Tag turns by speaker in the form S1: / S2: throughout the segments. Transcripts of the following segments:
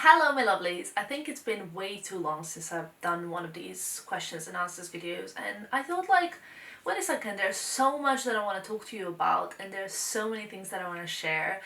S1: Hello my lovelies, I think it's been way too long since I've done one of these questions and answers videos, and I thought like, wait a second, there's so much that I want to talk to you about and there's so many things that I want to share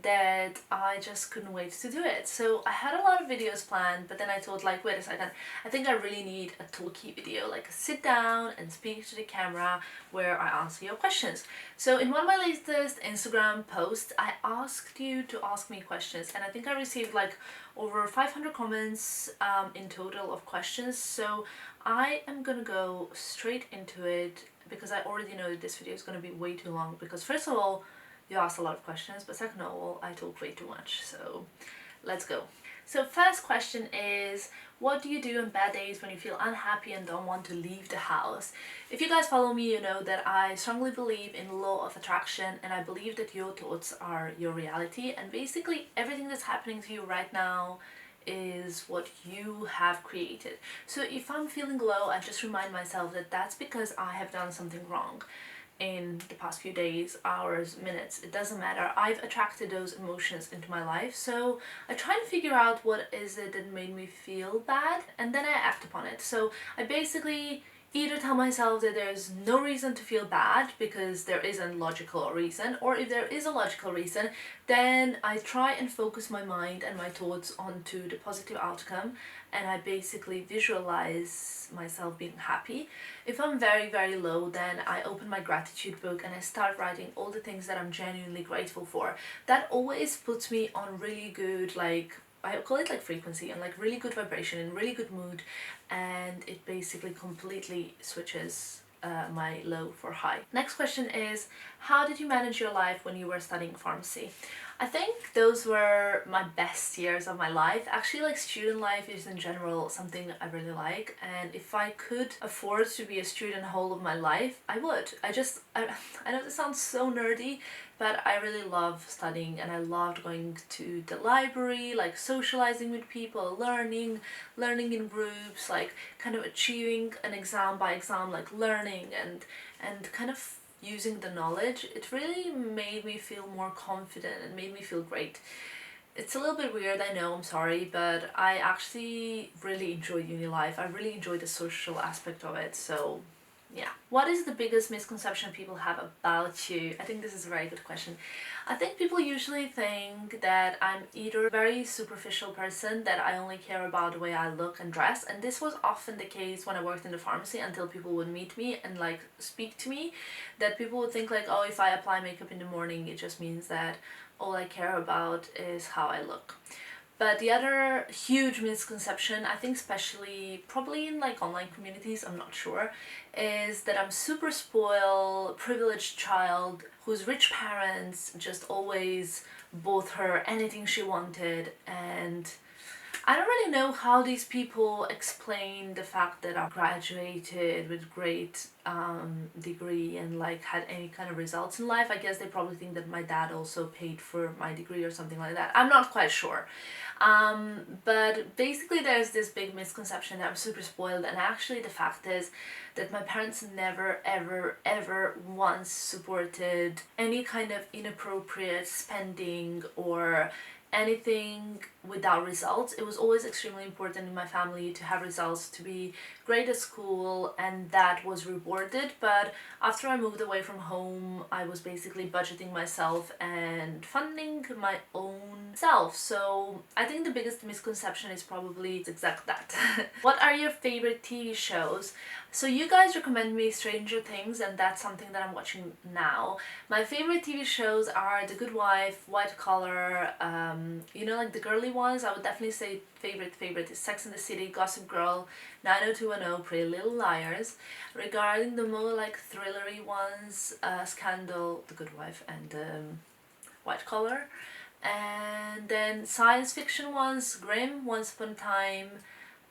S1: that I just couldn't wait to do it. So I had a lot of videos planned, but then I thought like, wait a second, I think I really need a talky video, like a sit down and speak to the camera where I answer your questions. So in one of my latest Instagram posts, I asked you to ask me questions, and I think I received like over 500 comments in total of questions. So I am gonna go straight into it because I already know that this video is gonna be way too long, because first of all, you asked a lot of questions, but second of all, I talk way too much, so let's go. So first question is, what do you do on bad days when you feel unhappy and don't want to leave the house? If you guys follow me, you know that I strongly believe in law of attraction, and I believe that your thoughts are your reality, and basically everything that's happening to you right now is what you have created. So if I'm feeling low, I just remind myself that that's because I have done something wrong in the past few days, hours, minutes, it doesn't matter. I've attracted those emotions into my life, so I try to figure out what is it that made me feel bad, and then I act upon it. So I basically either tell myself that there's no reason to feel bad because there isn't logical reason, or if there is a logical reason, then I try and focus my mind and my thoughts onto the positive outcome, and I basically visualize myself being happy. If I'm very low, then I open my gratitude book and I start writing all the things that I'm genuinely grateful for. That always puts me on really good, like, I call it like frequency, and like really good vibration and really good mood, and it basically completely switches my low for high. Next question is, how did you manage your life when you were studying pharmacy? I think those were my best years of my life. Actually, like, student life is in general something I really like, and if I could afford to be a student whole of my life, I would. I know this sounds so nerdy, but I really love studying, and I loved going to the library, like socializing with people, learning in groups, like kind of achieving an exam by exam, like learning and kind of using the knowledge. It really made me feel more confident and made me feel great. It's a little bit weird, I know, I'm sorry, but I actually really enjoy uni life. I really enjoy the social aspect of it, so yeah. What is the biggest misconception people have about you? I think this is a very good question. I think people usually think that I'm either a very superficial person, that I only care about the way I look and dress, and this was often the case when I worked in the pharmacy until people would meet me and like speak to me, that people would think like, oh, if I apply makeup in the morning, it just means that all I care about is how I look. But the other huge misconception, I think especially probably in like online communities, I'm not sure, is that I'm super spoiled, privileged child whose rich parents just always bought her anything she wanted, and I don't really know how these people explain the fact that I graduated with great degree and like had any kind of results in life. I guess they probably think that my dad also paid for my degree or something like that. I'm not quite sure. But basically there's this big misconception that I'm super spoiled, and actually the fact is that my parents never ever once supported any kind of inappropriate spending or anything without results. It was always extremely important in my family to have results, to be great at school, and that was rewarded. But after I moved away from home, I was basically budgeting myself and funding my own self. So I think the biggest misconception is probably exactly that. What are your favorite TV shows? So you guys recommend me Stranger Things, and that's something that I'm watching now. My favorite TV shows are The Good Wife, White Collar, you know, like the girly ones. I would definitely say favorite is Sex and the City, Gossip Girl, 90210, Pretty Little Liars. Regarding the more like thrillery ones, Scandal, The Good Wife, and White Collar. And then science fiction ones, Grimm, Once Upon a Time,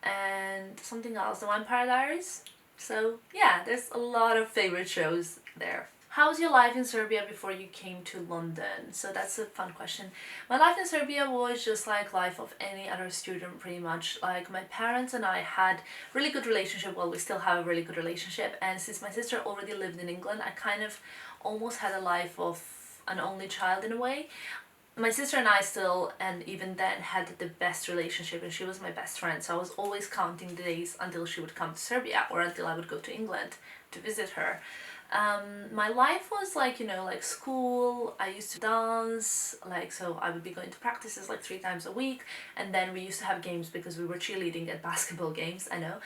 S1: and something else, The Vampire Diaries. So yeah, there's a lot of favorite shows there. How was your life in Serbia before you came to London? So that's a fun question. My life in Serbia was just like life of any other student pretty much. Like, my parents and I had really good relationship. Well, we still have a really good relationship, and since my sister already lived in England, I kind of almost had a life of an only child in a way. My sister and I still, and even then, had the best relationship, and she was my best friend, so I was always counting the days until she would come to Serbia or until I would go to England to visit her. My life was like, like school. I used to dance, like, so I would be going to practices like 3 times a week, and then we used to have games because we were cheerleading at basketball games, I know.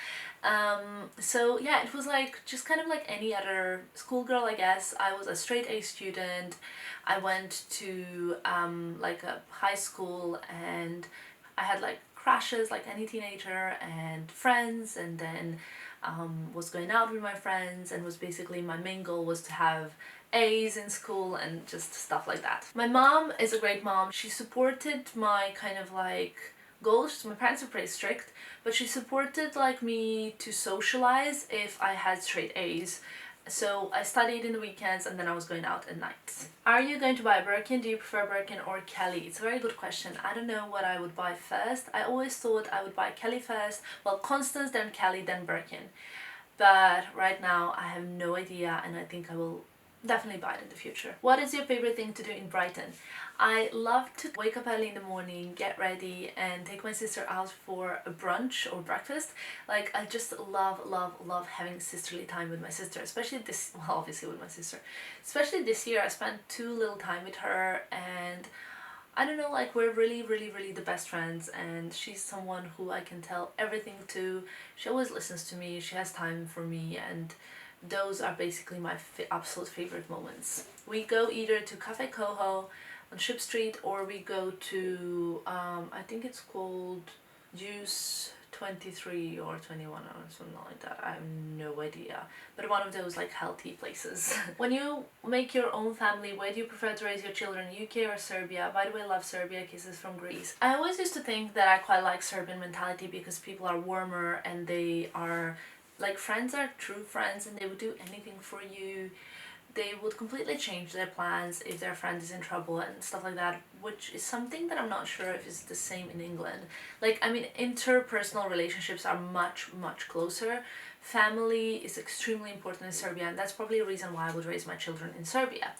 S1: So yeah, it was like just kind of like any other schoolgirl, I guess. I was a straight A student. I went to like a high school, and I had like crushes like any teenager and friends, and then was going out with my friends, and was basically my main goal was to have A's in school and just stuff like that. My mom is a great mom. She supported my kind of like goals. My parents are pretty strict, but she supported like me to socialize if I had straight A's. So I studied in the weekends, and then I was going out at night. Are you going to buy a Birkin? Do you prefer Birkin or Kelly? It's a very good question. I don't know what I would buy first. I always thought I would buy Kelly first. Well, Constance, then Kelly, then Birkin. But right now I have no idea, and I think I will definitely buy it in the future. What is your favorite thing to do in Brighton? I love to wake up early in the morning, get ready, and take my sister out for a brunch or breakfast. Like, I just love having sisterly time with my sister, especially this, well, obviously with my sister. Especially this year, I spent too little time with her, and I don't know, like, we're really the best friends, and she's someone who I can tell everything to. She always listens to me, she has time for me, and those are basically my absolute favorite moments. We go either to Cafe Coho on Ship Street, or we go to, I think it's called Juice 23 or 21 or something like that. I have no idea. But one of those like healthy places. When you make your own family, where do you prefer to raise your children, UK or Serbia? By the way, love Serbia, kisses from Greece. I always used to think that I quite like Serbian mentality because people are warmer, and they are like, friends are true friends, and they would do anything for you. They would completely change their plans if their friend is in trouble and stuff like that, which is something that I'm not sure if is the same in England. Like, I mean, interpersonal relationships are much closer. Family is extremely important in Serbia, and that's probably a reason why I would raise my children in Serbia.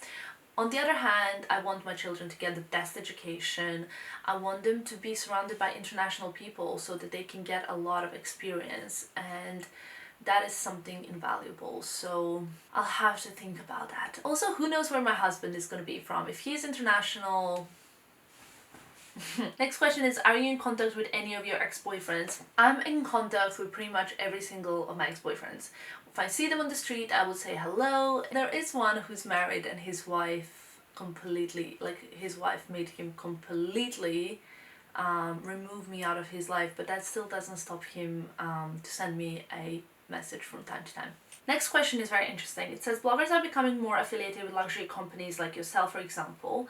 S1: On the other hand, I want my children to get the best education. I want them to be surrounded by international people so that they can get a lot of experience, and that is something invaluable, so I'll have to think about that. Also, who knows where my husband is going to be from? If he's international... Next question is, are you in contact with any of your ex-boyfriends? I'm in contact with pretty much every single of my ex-boyfriends. If I see them on the street, I would say hello. There is one who's married, and his wife completely, like, his wife made him completely remove me out of his life, but that still doesn't stop him to send me a message from time to time. Next question is very interesting. It says, bloggers are becoming more affiliated with luxury companies like yourself, for example.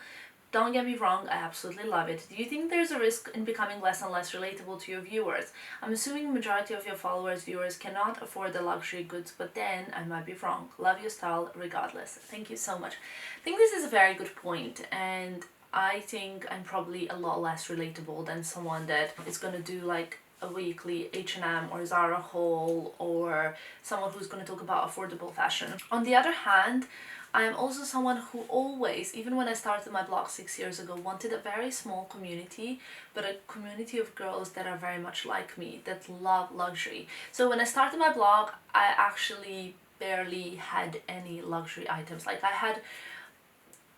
S1: Don't get me wrong, I absolutely love it. Do you think there's a risk in becoming less and less relatable to your viewers? I'm assuming the majority of your viewers cannot afford the luxury goods, but then I might be wrong. Love your style regardless. Thank you so much. I think this is a very good point, and I think I'm probably a lot less relatable than someone that is gonna do like a weekly H&M or Zara haul, or someone who's going to talk about affordable fashion. On the other hand, I am also someone who always, even when I started my blog 6 years ago, wanted a very small community, but a community of girls that are very much like me, that love luxury. So when I started my blog, I actually barely had any luxury items. Like, I had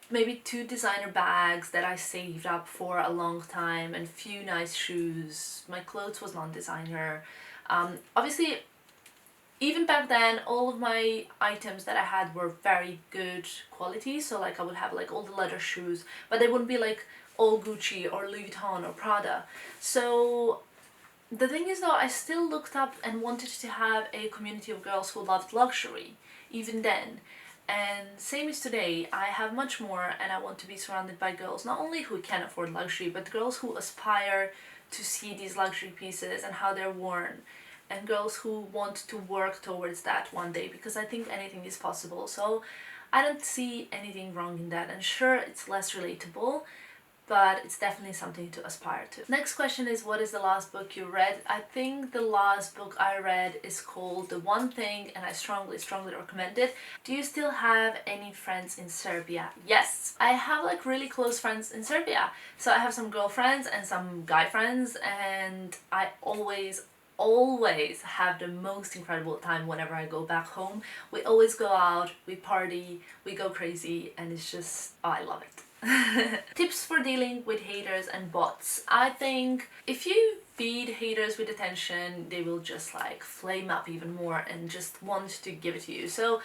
S1: maybe 2 designer bags that I saved up for a long time, and few nice shoes. My clothes was non-designer. Obviously, even back then, all of my items that I had were very good quality. So like, I would have like all the leather shoes, but they wouldn't be like all Gucci or Louis Vuitton or Prada. So the thing is though, I still looked up and wanted to have a community of girls who loved luxury, even then. And same as today, I have much more, and I want to be surrounded by girls not only who can afford luxury, but girls who aspire to see these luxury pieces and how they're worn, and girls who want to work towards that one day, because I think anything is possible. So I don't see anything wrong in that, and sure, it's less relatable, but it's definitely something to aspire to. Next question is, what is the last book you read? I think the last book I read is called The One Thing, and I strongly recommend it. Do you still have any friends in Serbia? Yes, I have like really close friends in Serbia. So I have some girlfriends and some guy friends, and I always have the most incredible time whenever I go back home. We always go out, we party, we go crazy, and it's just, oh, I love it. Tips for dealing with haters and bots. I think if you feed haters with attention, they will just like flame up even more and just want to give it to you. So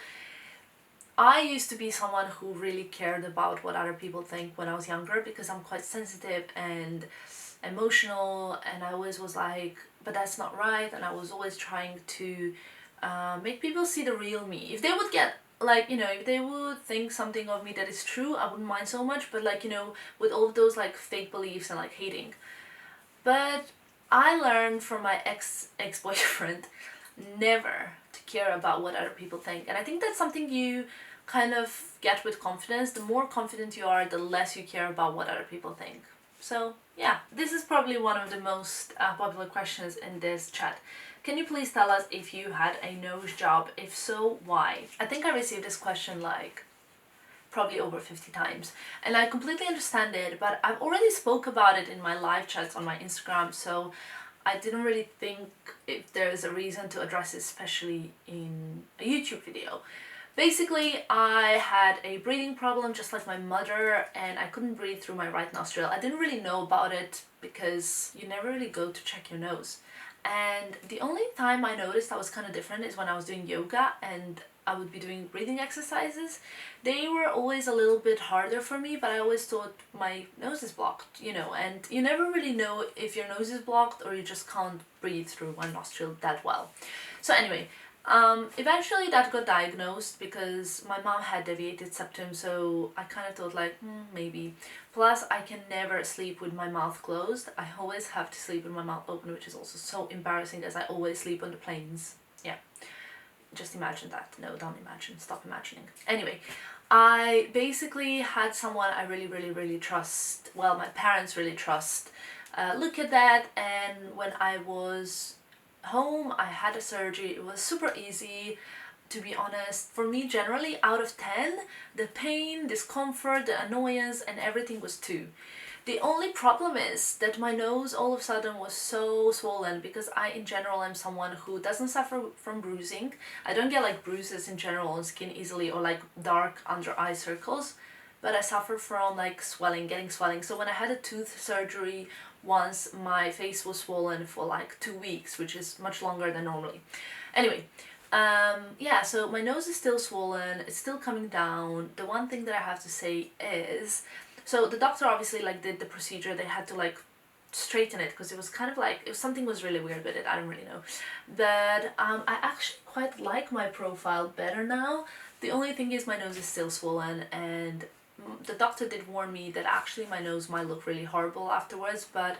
S1: I used to be someone who really cared about what other people think when I was younger, because I'm quite sensitive and emotional, and I always was like, but that's not right, and I was always trying to make people see the real me. If they would get like, you know, if they would think something of me that is true, I wouldn't mind so much, but like, you know, with all of those like fake beliefs and like hating. But I learned from my ex-boyfriend never to care about what other people think, and I think that's something you kind of get with confidence. The more confident you are, the less you care about what other people think. So yeah, this is probably one of the most popular questions in this chat. Can you please tell us if you had a nose job? If so, why? I think I received this question like probably over 50 times, and I completely understand it, but I've already spoke about it in my live chats on my Instagram, so I didn't really think if there's a reason to address it, especially in a YouTube video. Basically, I had a breathing problem just like my mother, and I couldn't breathe through my right nostril. I didn't really know about it because you never really go to check your nose. And the only time I noticed that was kind of different is when I was doing yoga and I would be doing breathing exercises. They were always a little bit harder for me, but I always thought my nose is blocked, you know, and you never really know if your nose is blocked or you just can't breathe through one nostril that well. So anyway, eventually that got diagnosed because my mom had deviated septum, so I kind of thought like, maybe. Plus, I can never sleep with my mouth closed. I always have to sleep with my mouth open, which is also so embarrassing as I always sleep on the planes. Yeah, just imagine that. No, don't imagine. Stop imagining. Anyway, I basically had someone I really trust, well, my parents really trust, look at that, and when I was home, I had a surgery. It was super easy, to be honest. For me, generally, out of 10, the pain, discomfort, the annoyance, and everything was 2. The only problem is that my nose all of a sudden was so swollen, because I in general am someone who doesn't suffer from bruising. I don't get like bruises in general on skin easily, or like dark under eye circles, but I suffer from like swelling, getting swelling. So when I had a tooth surgery once, my face was swollen for like 2 weeks, which is much longer than normally. Anyway, yeah, so my nose is still swollen, it's still coming down. The one thing that I have to say is, so the doctor obviously like did the procedure. They had to like straighten it because it was kind of like, if something was really weird with it, I don't really know. But I actually quite like my profile better now. The only thing is my nose is still swollen, and the doctor did warn me that actually my nose might look really horrible afterwards, but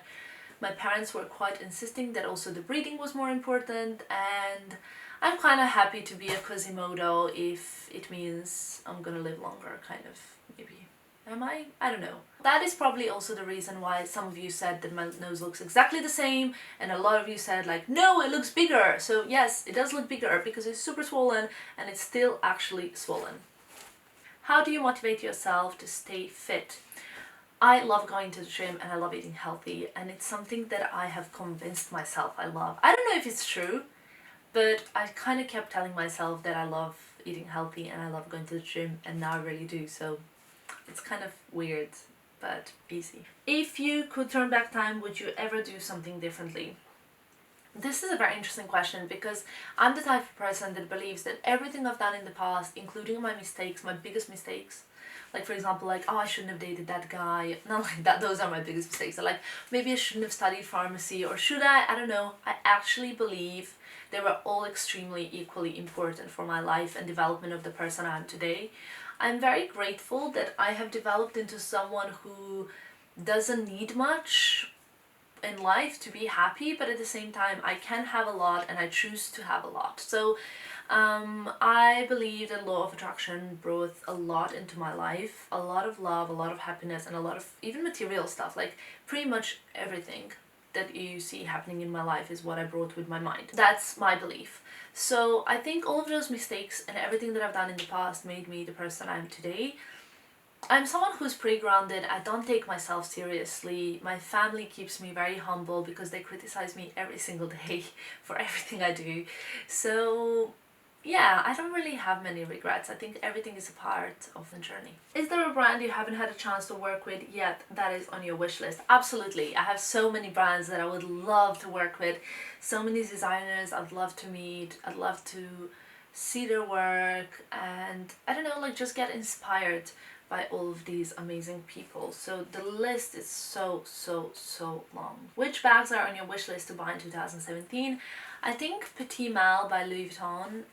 S1: my parents were quite insisting that also the breathing was more important, and I'm kind of happy to be a Quasimodo if it means I'm gonna live longer, kind of, maybe. Am I? I don't know. That is probably also the reason why some of you said that my nose looks exactly the same, and a lot of you said like, no, it looks bigger. So yes, it does look bigger because it's super swollen, and it's still actually swollen. How do you motivate yourself to stay fit? I love going to the gym and I love eating healthy, and it's something that I have convinced myself I love. I don't know if it's true, but I kind of kept telling myself that I love eating healthy and I love going to the gym, and now I really do. So it's kind of weird, but easy. If you could turn back time, would you ever do something differently? This is a very interesting question, because I'm the type of person that believes that everything I've done in the past, including my mistakes, my biggest mistakes, like for example, like, oh, I shouldn't have dated that guy, not like that, those are my biggest mistakes. Or like, maybe I shouldn't have studied pharmacy, or should I don't know. I actually believe they were all extremely equally important for my life and development of the person I am today. I'm very grateful that I have developed into someone who doesn't need much in life to be happy, but at the same time I can have a lot and I choose to have a lot. So I believe that law of attraction brought a lot into my life, a lot of love, a lot of happiness, and a lot of even material stuff. Like pretty much everything that you see happening in my life is what I brought with my mind. That's my belief. So I think all of those mistakes and everything that I've done in the past made me the person I am today. I'm someone who's pretty grounded. I don't take myself seriously. My family keeps me very humble because they criticize me every single day for everything I do. So yeah, I don't really have many regrets. I think everything is a part of the journey. Is there a brand you haven't had a chance to work with yet that is on your wish list? Absolutely. I have so many brands that I would love to work with. So many designers I'd love to meet. I'd love to see their work and I don't know, like just get inspired by all of these amazing people. So the list is so long. Which bags are on your wish list to buy in 2017? I think Petit Mal by Louis Vuitton.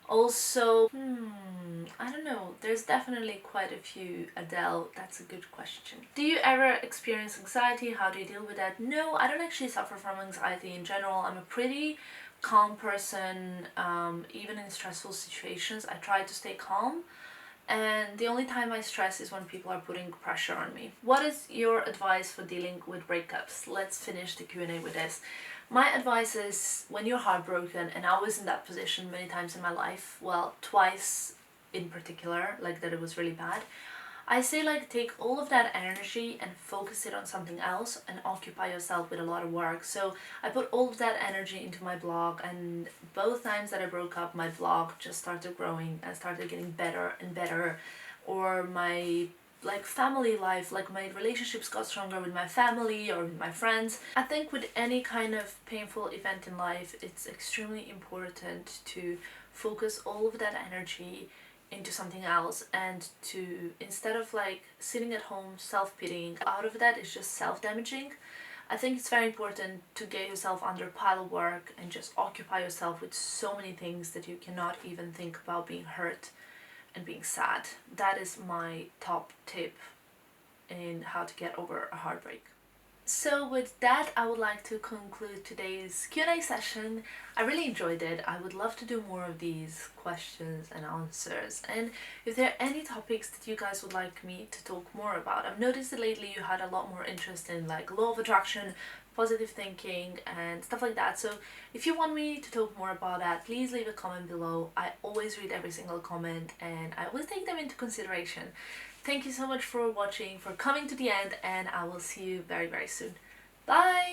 S1: Also, I don't know, there's definitely quite a few. Adele, that's a good question. Do you ever experience anxiety? How do you deal with that? No, I don't actually suffer from anxiety in general. I'm a pretty calm person. Even in stressful situations, I try to stay calm. And the only time I stress is when people are putting pressure on me. What is your advice for dealing with breakups? Let's finish the Q&A with this. My advice is when you're heartbroken, and I was in that position many times in my life, well, twice in particular, like that it was really bad, I say like take all of that energy and focus it on something else and occupy yourself with a lot of work. So I put all of that energy into my blog, and both times that I broke up, my blog just started growing and started getting better and better. Or my like family life, like my relationships got stronger with my family or with my friends. I think with any kind of painful event in life, it's extremely important to focus all of that energy into something else, and to, instead of like sitting at home self-pitying, out of that is just self-damaging. I think it's very important to get yourself under a pile of work and just occupy yourself with so many things that you cannot even think about being hurt and being sad. That is my top tip in how to get over a heartbreak. So with that, I would like to conclude today's Q&A session. I really enjoyed it. I would love to do more of these questions and answers. And if there are any topics that you guys would like me to talk more about, I've noticed that lately you had a lot more interest in like law of attraction, positive thinking and stuff like that. So if you want me to talk more about that, please leave a comment below. I always read every single comment and I always take them into consideration. Thank you so much for watching, for coming to the end, and I will see you very soon. Bye!